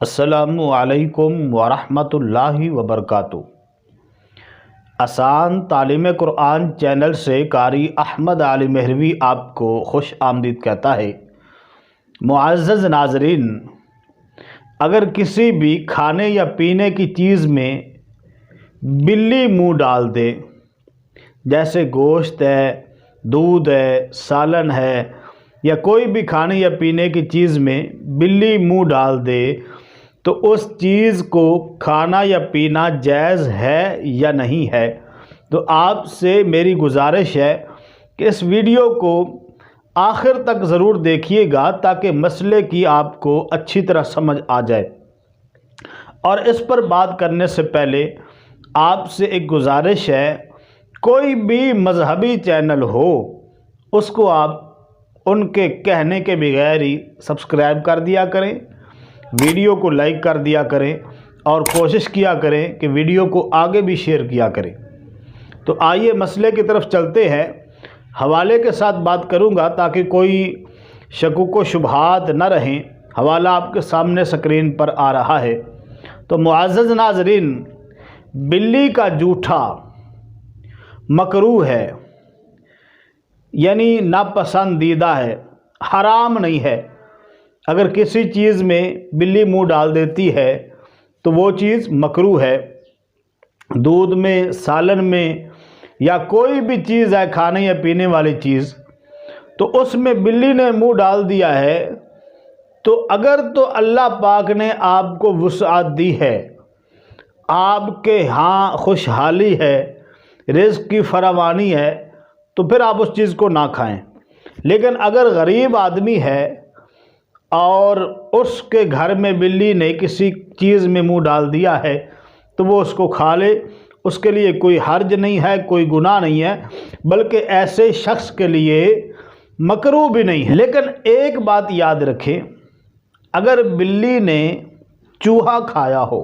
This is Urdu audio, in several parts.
السلام علیکم ورحمۃ اللہ وبرکاتہ۔ آسان تعلیم قرآن چینل سے قاری احمد علی مہروی آپ کو خوش آمدید کہتا ہے۔ معزز ناظرین، اگر کسی بھی کھانے یا پینے کی چیز میں بلی منہ ڈال دے، جیسے گوشت ہے، دودھ ہے، سالن ہے، یا کوئی بھی کھانے یا پینے کی چیز میں بلی منہ ڈال دے تو اس چیز کو کھانا یا پینا جائز ہے یا نہیں ہے؟ تو آپ سے میری گزارش ہے کہ اس ویڈیو کو آخر تک ضرور دیکھیے گا تاکہ مسئلے کی آپ کو اچھی طرح سمجھ آ جائے۔ اور اس پر بات کرنے سے پہلے آپ سے ایک گزارش ہے، کوئی بھی مذہبی چینل ہو اس کو آپ ان کے کہنے کے بغیر ہی سبسکرائب کر دیا کریں، ویڈیو کو لائک کر دیا کریں اور کوشش کیا کریں کہ ویڈیو کو آگے بھی شیئر کیا کریں۔ تو آئیے مسئلے کی طرف چلتے ہیں۔ حوالے کے ساتھ بات کروں گا تاکہ کوئی شکوک و شبہات نہ رہیں۔ حوالہ آپ کے سامنے سکرین پر آ رہا ہے۔ تو معزز ناظرین، بلی کا جوٹھا مکروہ ہے، یعنی ناپسندیدہ ہے، حرام نہیں ہے۔ اگر کسی چیز میں بلی منہ ڈال دیتی ہے تو وہ چیز مکروہ ہے۔ دودھ میں، سالن میں، یا کوئی بھی چیز ہے کھانے یا پینے والی چیز، تو اس میں بلی نے منہ ڈال دیا ہے تو اگر تو اللہ پاک نے آپ کو وسعت دی ہے، آپ کے ہاں خوشحالی ہے، رزق کی فراوانی ہے، تو پھر آپ اس چیز کو نہ کھائیں۔ لیکن اگر غریب آدمی ہے اور اس کے گھر میں بلی نے کسی چیز میں منہ ڈال دیا ہے تو وہ اس کو کھا لے، اس کے لیے کوئی حرج نہیں ہے، کوئی گناہ نہیں ہے، بلکہ ایسے شخص کے لیے مکروہ بھی نہیں ہے۔ لیکن ایک بات یاد رکھیں، اگر بلی نے چوہا کھایا ہو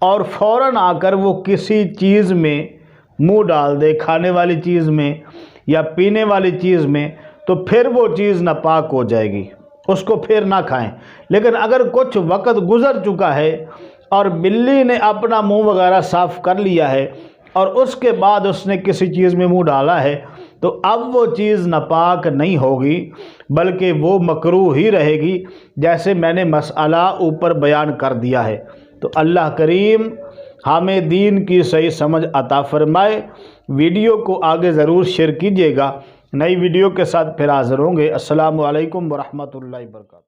اور فوراً آ کر وہ کسی چیز میں منہ ڈال دے، کھانے والی چیز میں یا پینے والی چیز میں، تو پھر وہ چیز ناپاک ہو جائے گی، اس کو پھر نہ کھائیں۔ لیکن اگر کچھ وقت گزر چکا ہے اور بلی نے اپنا منہ وغیرہ صاف کر لیا ہے اور اس کے بعد اس نے کسی چیز میں منہ ڈالا ہے تو اب وہ چیز ناپاک نہیں ہوگی بلکہ وہ مکروہ ہی رہے گی، جیسے میں نے مسئلہ اوپر بیان کر دیا ہے۔ تو اللہ کریم ہمیں دین کی صحیح سمجھ عطا فرمائے۔ ویڈیو کو آگے ضرور شیئر کیجیے گا۔ نئی ویڈیو کے ساتھ پھر حاضر ہوں گے۔ السلام علیکم ورحمۃ اللہ وبرکاتہ۔